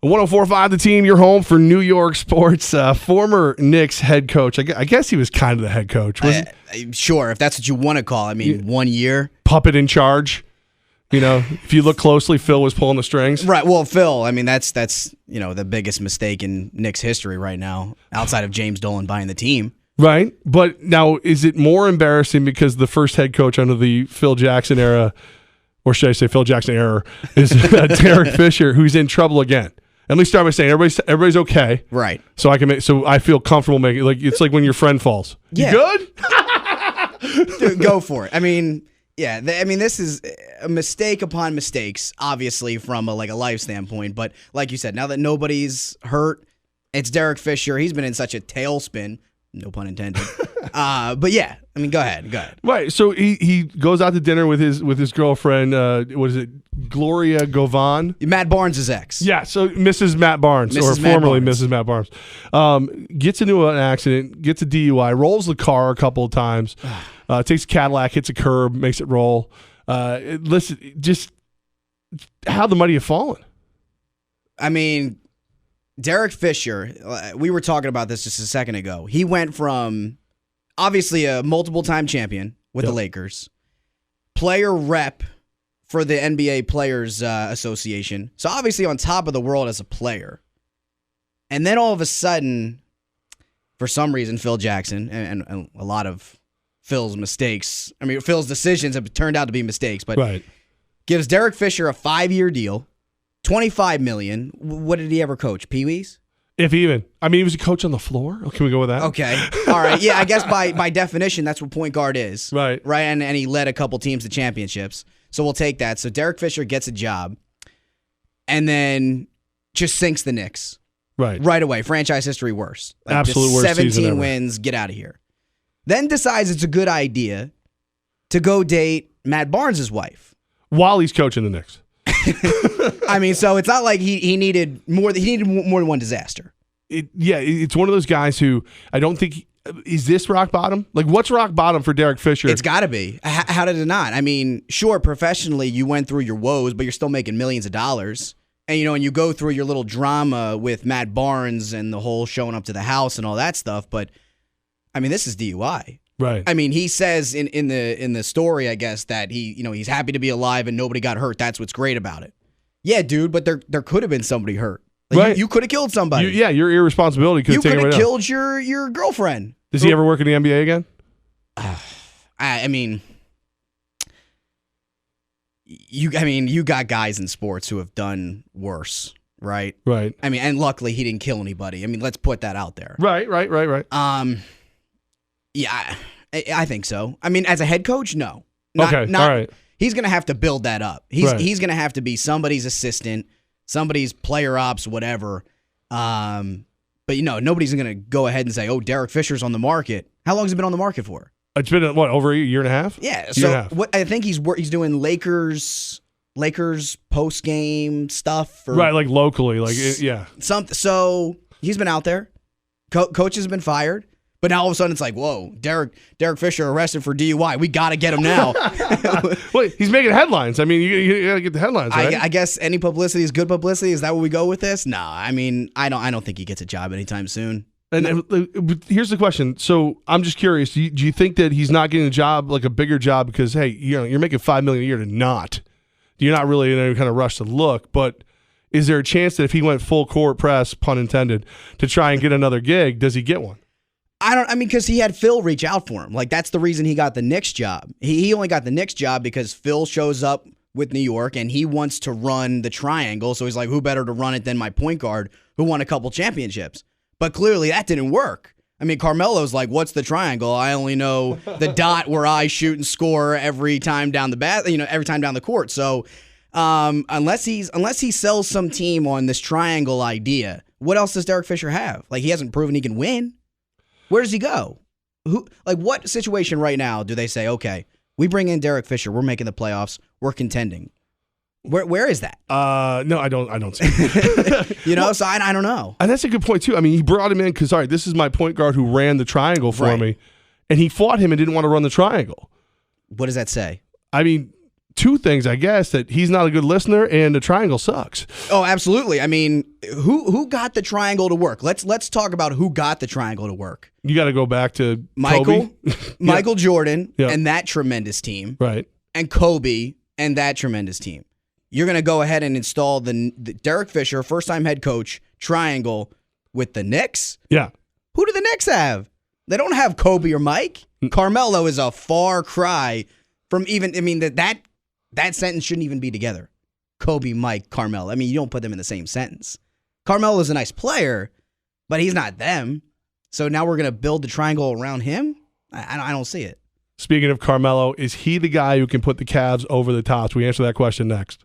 104.5 The Team, your home for New York sports. Former Knicks head coach. I guess he was kind of the head coach. Sure, if that's what you want to call it. I mean, 1 year. Puppet in charge. You know, if you look closely, Phil was pulling the strings. Right. Well, Phil, I mean, that's the biggest mistake in Knicks history right now, outside of James Dolan buying the team. Right. But now, is it more embarrassing because the first head coach under the Phil Jackson era, or should I say Phil Jackson era, is Derek Fisher, who's in trouble again? At least start by saying everybody's okay, right? So I feel comfortable making it's like when your friend falls. Yeah. You good? Dude, go for it. I mean, yeah. This is a mistake upon mistakes, obviously from a life standpoint. But like you said, now that nobody's hurt, it's Derek Fisher. He's been in such a tailspin. No pun intended. But yeah, I mean, go ahead. Right. So he goes out to dinner with his girlfriend. What is it? Gloria Govan. Matt Barnes' ex. Yeah. So Mrs. Matt Barnes, formerly Mrs. Matt Barnes, gets into an accident, gets a DUI, rolls the car a couple of times, takes a Cadillac, hits a curb, makes it roll. Listen, just how the mighty have fallen. I mean, Derek Fisher, we were talking about this just a second ago. He went from obviously a multiple-time champion with the Lakers, player rep for the NBA Players Association, so obviously on top of the world as a player. And then all of a sudden, for some reason, Phil Jackson, and a lot of Phil's mistakes, Phil's decisions have turned out to be mistakes, but gives Derek Fisher a 5-year deal. $25 million. What did he ever coach? Pee-wees? If even. He was a coach on the floor. Can we go with that? Okay. All right. Yeah, I guess by definition, that's what point guard is. Right. Right. And he led a couple teams to championships. So we'll take that. So Derek Fisher gets a job and then just sinks the Knicks. Right away. Franchise history worst. Absolute worst 17 wins. Get out of here. Then decides it's a good idea to go date Matt Barnes' wife. While he's coaching the Knicks. So it's not like he needed more than one disaster. It's one of those guys who I don't think is this rock bottom? What's rock bottom for Derek Fisher? It's got to be. How did it not? Sure, professionally you went through your woes, but you're still making millions of dollars. And and you go through your little drama with Matt Barnes and the whole showing up to the house and all that stuff, but this is DUI. Right. He says in the story, I guess, that he's happy to be alive and nobody got hurt. That's what's great about it. Yeah, dude, but there could have been somebody hurt. Right. You could have killed somebody. Your irresponsibility could have taken it right out. You could have killed your girlfriend. Does he ever work in the NBA again? You got guys in sports who have done worse, right? Right. And luckily he didn't kill anybody. Let's put that out there. Right. Yeah, I think so. As a head coach, no. All right. He's going to have to build that up. He's going to have to be somebody's assistant, somebody's player ops, whatever. But nobody's going to go ahead and say, "Oh, Derek Fisher's on the market." How long has he been on the market for? It's been over a year and a half. Yeah. So what I think he's doing Lakers post game stuff, right? Locally, yeah. So he's been out there. Coach has been fired. But now all of a sudden it's like, whoa, Derek Fisher arrested for DUI. We got to get him now. Well, he's making headlines. You got to get the headlines, right? I guess any publicity is good publicity. Is that where we go with this? No, I don't think he gets a job anytime soon. And here's the question. So I'm just curious. Do you think that he's not getting a job, a bigger job, because hey, you're making $5 million a year to not? You're not really in any kind of rush to look, but is there a chance that if he went full court press, pun intended, to try and get another gig, does he get one? Because he had Phil reach out for him. That's the reason he got the Knicks job. He only got the Knicks job because Phil shows up with New York and he wants to run the triangle. So he's like, who better to run it than my point guard who won a couple championships? But clearly that didn't work. Carmelo's like, what's the triangle? I only know the dot where I shoot and score every time down every time down the court. So unless he sells some team on this triangle idea, what else does Derek Fisher have? He hasn't proven he can win. Where does he go? What situation right now do they say, okay, we bring in Derek Fisher, we're making the playoffs, we're contending? Where is that? No, I don't see it. So I don't know. And that's a good point too. He brought him in because, all right, this is my point guard who ran the triangle for me, and he fought him and didn't want to run the triangle. What does that say? two things, I guess, that he's not a good listener and the triangle sucks. Oh, absolutely. I mean, who got the triangle to work? Let's talk about who got the triangle to work. You got to go back to Michael, Kobe. Michael Jordan, Yeah. and that tremendous team, Right. and Kobe and that tremendous team. You're going to go ahead and install the Derek Fisher, first-time head coach, triangle with the Knicks? Yeah. Who do the Knicks have? They don't have Kobe or Mike. Carmelo is a far cry from even, I mean, that sentence shouldn't even be together. Kobe, Mike, Carmelo. I mean, you don't put them in the same sentence. Carmelo is a nice player, but he's not them. So now we're going to build the triangle around him? I don't see it. Speaking of Carmelo, is he the guy who can put the Cavs over the top? We answer that question next.